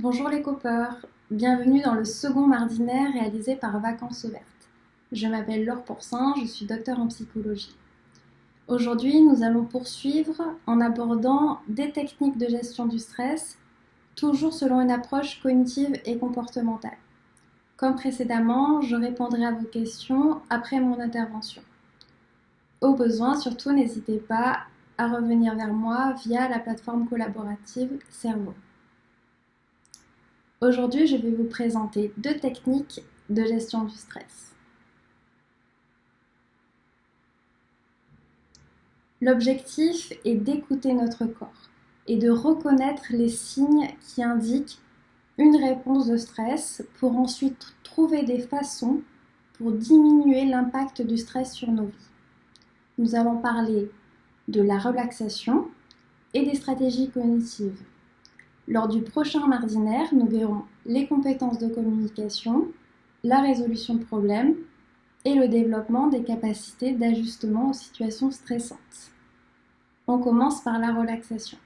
Bonjour les copeurs, bienvenue dans le second mardinaire réalisé par Vacances Ouvertes. Je m'appelle Laure Pourcin, je suis docteure en psychologie. Aujourd'hui, nous allons poursuivre en abordant des techniques de gestion du stress, toujours selon une approche cognitive et comportementale. Comme précédemment, je répondrai à vos questions après mon intervention. Au besoin, surtout, n'hésitez pas à revenir vers moi via la plateforme collaborative Cerveau. Aujourd'hui, je vais vous présenter deux techniques de gestion du stress. L'objectif est d'écouter notre corps et de reconnaître les signes qui indiquent une réponse de stress pour ensuite trouver des façons pour diminuer l'impact du stress sur nos vies. Nous allons parler de la relaxation et des stratégies cognitives. Lors du prochain mardinaire, nous verrons les compétences de communication, la résolution de problèmes et le développement des capacités d'ajustement aux situations stressantes. On commence par la relaxation.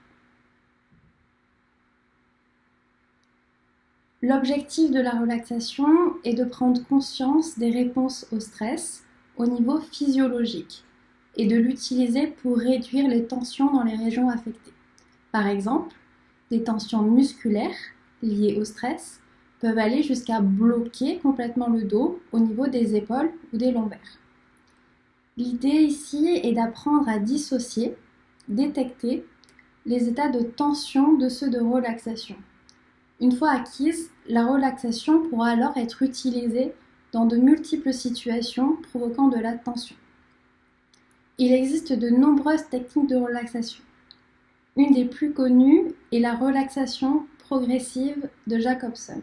L'objectif de la relaxation est de prendre conscience des réponses au stress au niveau physiologique et de l'utiliser pour réduire les tensions dans les régions affectées. Par exemple, des tensions musculaires liées au stress peuvent aller jusqu'à bloquer complètement le dos au niveau des épaules ou des lombaires. L'idée ici est d'apprendre à dissocier, détecter les états de tension de ceux de relaxation. Une fois acquise, la relaxation pourra alors être utilisée dans de multiples situations provoquant de la tension. Il existe de nombreuses techniques de relaxation. Une des plus connues est la relaxation progressive de Jacobson.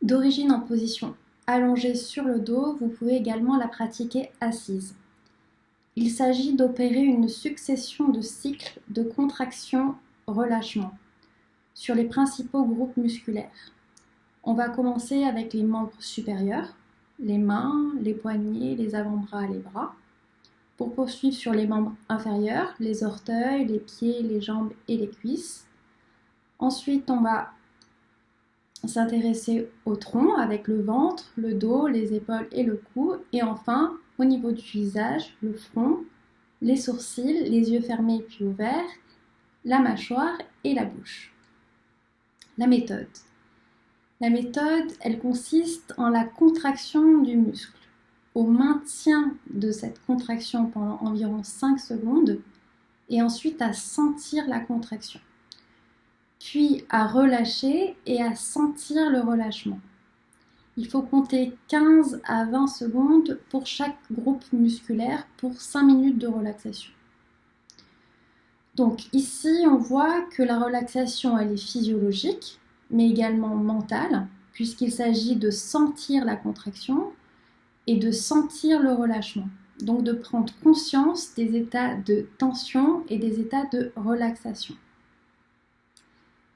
D'origine en position allongée sur le dos, vous pouvez également la pratiquer assise. Il s'agit d'opérer une succession de cycles de contraction-relâchement sur les principaux groupes musculaires. On va commencer avec les membres supérieurs, les mains, les poignets, les avant-bras, les bras. Pour poursuivre sur les membres inférieurs, les orteils, les pieds, les jambes et les cuisses. Ensuite, on va s'intéresser au tronc avec le ventre, le dos, les épaules et le cou. Et enfin, au niveau du visage, le front, les sourcils, les yeux fermés puis ouverts, la mâchoire et la bouche. La méthode. La méthode, elle consiste en la contraction du muscle, au maintien de cette contraction pendant environ 5 secondes et ensuite à sentir la contraction, puis à relâcher et à sentir le relâchement. Il faut compter 15 à 20 secondes pour chaque groupe musculaire pour 5 minutes de relaxation. Donc ici, on voit que la relaxation, elle est physiologique, mais également mentale, puisqu'il s'agit de sentir la contraction et de sentir le relâchement. Donc de prendre conscience des états de tension et des états de relaxation.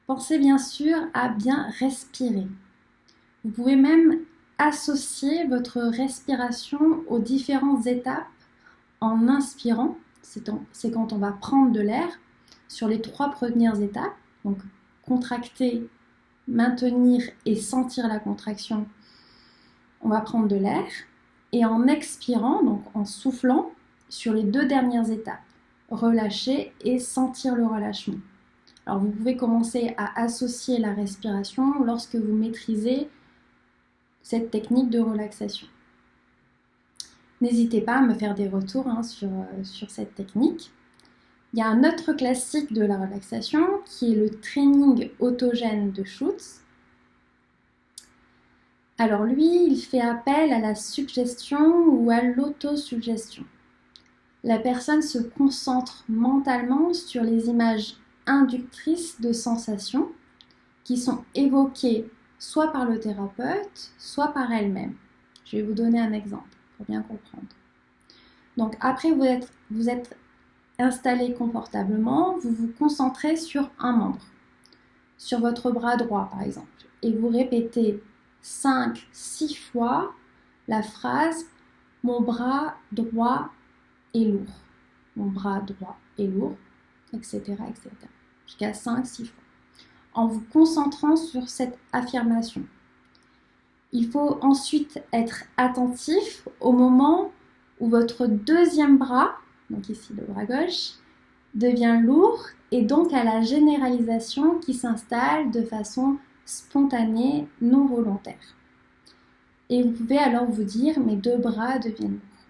Pensez bien sûr à bien respirer. Vous pouvez même associer votre respiration aux différentes étapes en inspirant, c'est quand on va prendre de l'air, sur les 3 premières étapes, donc contracter, maintenir et sentir la contraction, on va prendre de l'air. Et en expirant, donc en soufflant, sur les 2 dernières étapes, relâcher et sentir le relâchement. Alors vous pouvez commencer à associer la respiration lorsque vous maîtrisez cette technique de relaxation. N'hésitez pas à me faire des retours sur cette technique. Il y a un autre classique de la relaxation qui est le training autogène de Schutz. Alors lui, il fait appel à la suggestion ou à l'autosuggestion. La personne se concentre mentalement sur les images inductrices de sensations qui sont évoquées soit par le thérapeute, soit par elle-même. Je vais vous donner un exemple pour bien comprendre. Donc après vous êtes installé confortablement, vous vous concentrez sur un membre, sur votre bras droit par exemple, et vous répétez 5-6 fois la phrase « Mon bras droit est lourd ». Mon bras droit est lourd. etc., etc. Jusqu'à 5-6 fois. En vous concentrant sur cette affirmation. Il faut ensuite être attentif au moment où votre deuxième bras, donc ici le bras gauche, devient lourd et donc à la généralisation qui s'installe de façon spontanée, non volontaire. Et vous pouvez alors vous dire, mes deux bras deviennent lourds.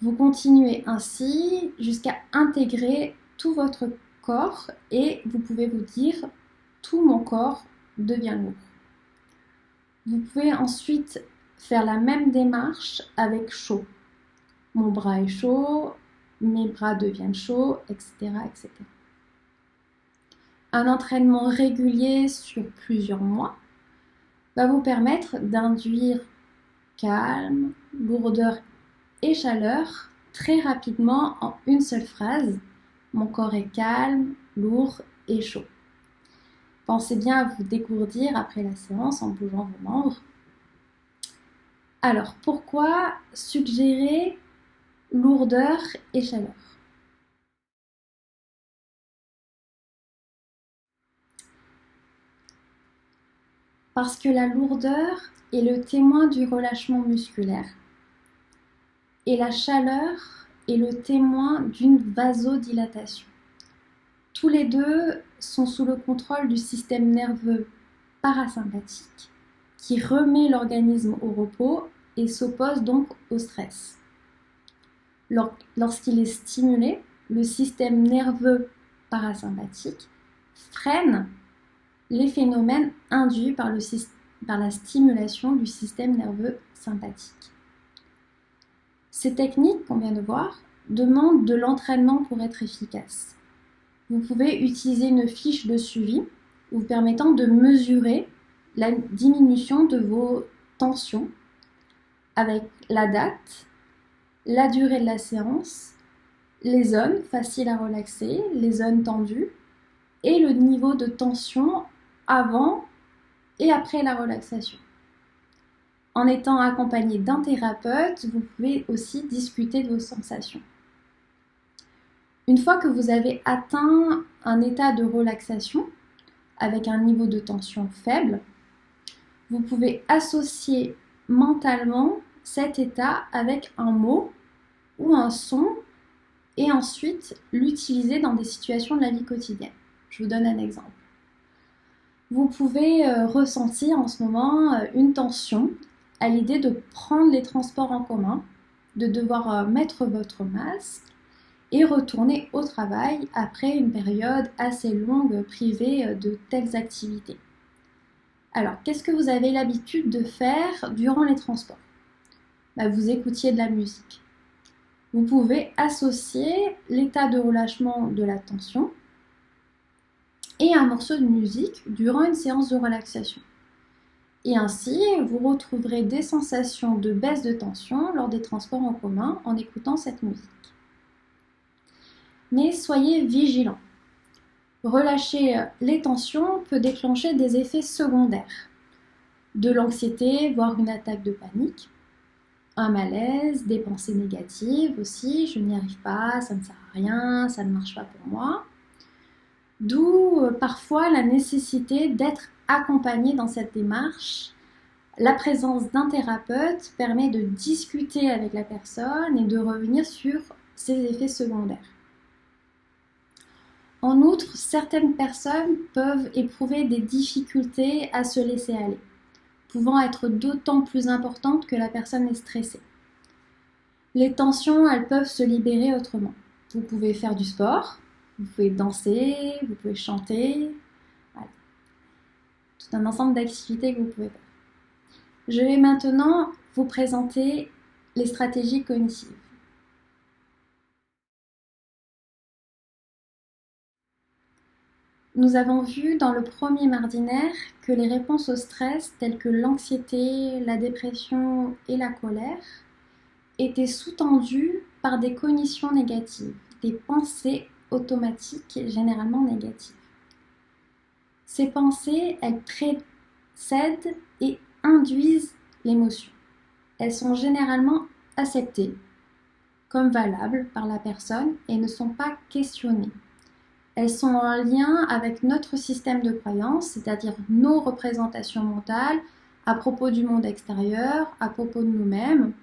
Vous continuez ainsi jusqu'à intégrer tout votre corps et vous pouvez vous dire, tout mon corps devient lourd. Vous pouvez ensuite faire la même démarche avec chaud. Mon bras est chaud, mes bras deviennent chauds, etc., etc. Un entraînement régulier sur plusieurs mois va vous permettre d'induire calme, lourdeur et chaleur très rapidement en une seule phrase. Mon corps est calme, lourd et chaud. Pensez bien à vous dégourdir après la séance en bougeant vos membres. Alors, pourquoi suggérer lourdeur et chaleur? Parce que la lourdeur est le témoin du relâchement musculaire et la chaleur est le témoin d'une vasodilatation. Tous les deux sont sous le contrôle du système nerveux parasympathique qui remet l'organisme au repos et s'oppose donc au stress. Lorsqu'il est stimulé, le système nerveux parasympathique freine les phénomènes induits par la stimulation du système nerveux sympathique. Ces techniques qu'on vient de voir demandent de l'entraînement pour être efficaces. Vous pouvez utiliser une fiche de suivi vous permettant de mesurer la diminution de vos tensions avec la date, la durée de la séance, les zones faciles à relaxer, les zones tendues et le niveau de tension avant et après la relaxation. En étant accompagné d'un thérapeute, vous pouvez aussi discuter de vos sensations. Une fois que vous avez atteint un état de relaxation avec un niveau de tension faible, vous pouvez associer mentalement cet état avec un mot ou un son et ensuite l'utiliser dans des situations de la vie quotidienne. Je vous donne un exemple. Vous pouvez ressentir en ce moment une tension à l'idée de prendre les transports en commun, de devoir mettre votre masque et retourner au travail après une période assez longue privée de telles activités. Alors, qu'est-ce que vous avez l'habitude de faire durant les transports? Vous écoutiez de la musique. Vous pouvez associer l'état de relâchement de la tension et un morceau de musique durant une séance de relaxation. Et ainsi, vous retrouverez des sensations de baisse de tension lors des transports en commun en écoutant cette musique. Mais soyez vigilants. Relâcher les tensions peut déclencher des effets secondaires, de l'anxiété, voire une attaque de panique, un malaise, des pensées négatives aussi, je n'y arrive pas, ça ne sert à rien, ça ne marche pas pour moi. D'où parfois la nécessité d'être accompagné dans cette démarche. La présence d'un thérapeute permet de discuter avec la personne et de revenir sur ses effets secondaires. En outre, certaines personnes peuvent éprouver des difficultés à se laisser aller, pouvant être d'autant plus importantes que la personne est stressée. Les tensions, elles peuvent se libérer autrement. Vous pouvez faire du sport, vous pouvez danser, vous pouvez chanter, voilà. Tout un ensemble d'activités que vous pouvez faire. Je vais maintenant vous présenter les stratégies cognitives. Nous avons vu dans le premier mardinaire que les réponses au stress telles que l'anxiété, la dépression et la colère étaient sous-tendues par des cognitions négatives, des pensées automatiques généralement négatives. Ces pensées, elles précèdent et induisent l'émotion. Elles sont généralement acceptées comme valables par la personne et ne sont pas questionnées. elles sont en lien avec notre système de croyance, c'est-à-dire nos représentations mentales à propos du monde extérieur, à propos de nous-mêmes,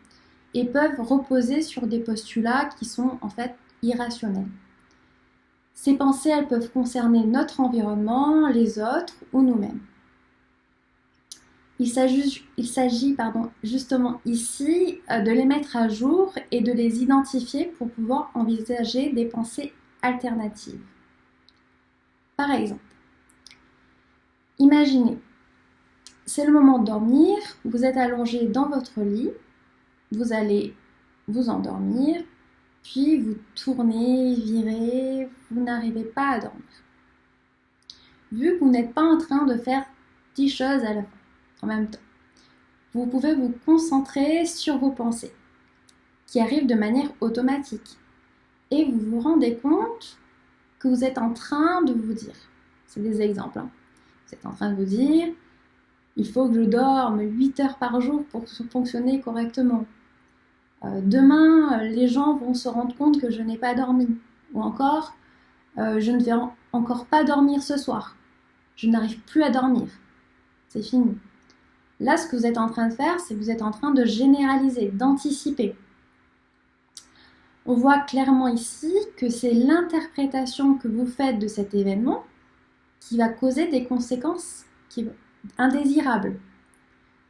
et peuvent reposer sur des postulats qui sont en fait irrationnels. Ces pensées, elles peuvent concerner notre environnement, les autres ou nous-mêmes. Il s'agit justement ici de les mettre à jour et de les identifier pour pouvoir envisager des pensées alternatives. Par exemple, imaginez, c'est le moment de dormir, vous êtes allongé dans votre lit, vous allez vous endormir, puis vous tournez, virez, vous n'arrivez pas à dormir. Vu que vous n'êtes pas en train de faire 10 choses à la fois, en même temps, vous pouvez vous concentrer sur vos pensées, qui arrivent de manière automatique. Et vous vous rendez compte que vous êtes en train de vous dire, c'est des exemples, hein. Vous êtes en train de vous dire, il faut que je dorme 8 heures par jour pour fonctionner correctement. Demain, les gens vont se rendre compte que je n'ai pas dormi. Ou encore, je ne vais encore pas dormir ce soir. Je n'arrive plus à dormir. C'est fini. Là, ce que vous êtes en train de faire, c'est que vous êtes en train de généraliser, d'anticiper. On voit clairement ici que c'est l'interprétation que vous faites de cet événement qui va causer des conséquences indésirables.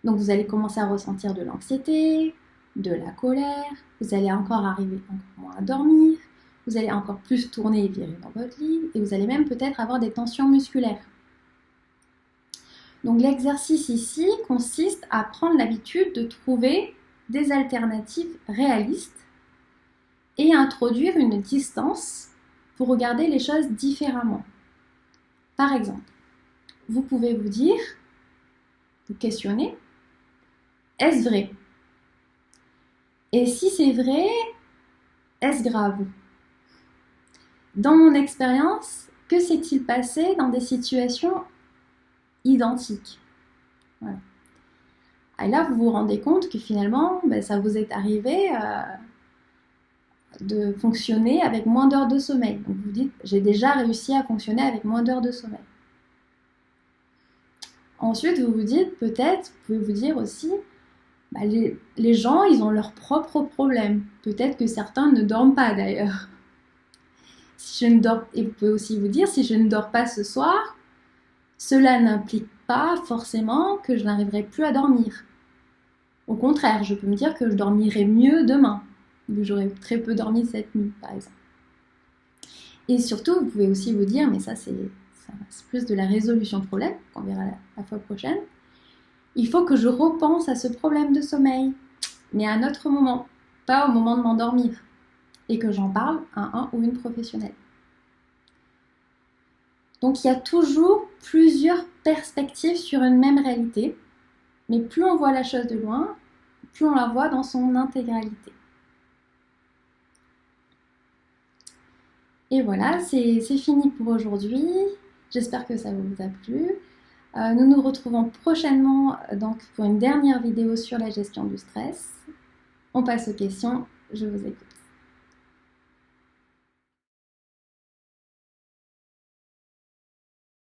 Donc vous allez commencer à ressentir de l'anxiété, de la colère, vous allez encore arriver encore moins à dormir, vous allez encore plus tourner et virer dans votre lit, et vous allez même peut-être avoir des tensions musculaires. Donc l'exercice ici consiste à prendre l'habitude de trouver des alternatives réalistes et introduire une distance pour regarder les choses différemment. Par exemple, vous pouvez vous dire, vous questionner, est-ce vrai ? Et si c'est vrai, est-ce grave ? Dans mon expérience, que s'est-il passé dans des situations identiques ? Voilà. Et là, vous vous rendez compte que finalement, ça vous est arrivé de fonctionner avec moins d'heures de sommeil. Donc vous dites, j'ai déjà réussi à fonctionner avec moins d'heures de sommeil. Ensuite, vous vous dites, peut-être, vous pouvez vous dire aussi, les gens, ils ont leurs propres problèmes. Peut-être que certains ne dorment pas d'ailleurs. Et vous pouvez aussi vous dire, si je ne dors pas ce soir, cela n'implique pas forcément que je n'arriverai plus à dormir. Au contraire, je peux me dire que je dormirai mieux demain. J'aurais très peu dormi cette nuit, par exemple. Et surtout, vous pouvez aussi vous dire, mais ça c'est plus de la résolution de problème, qu'on verra la fois prochaine, il faut que je repense à ce problème de sommeil, mais à un autre moment, pas au moment de m'endormir, et que j'en parle à un ou une professionnelle. Donc il y a toujours plusieurs perspectives sur une même réalité, mais plus on voit la chose de loin, plus on la voit dans son intégralité. Et voilà, c'est fini pour aujourd'hui. J'espère que ça vous a plu. Nous nous retrouvons prochainement donc, pour une dernière vidéo sur la gestion du stress. On passe aux questions, je vous écoute.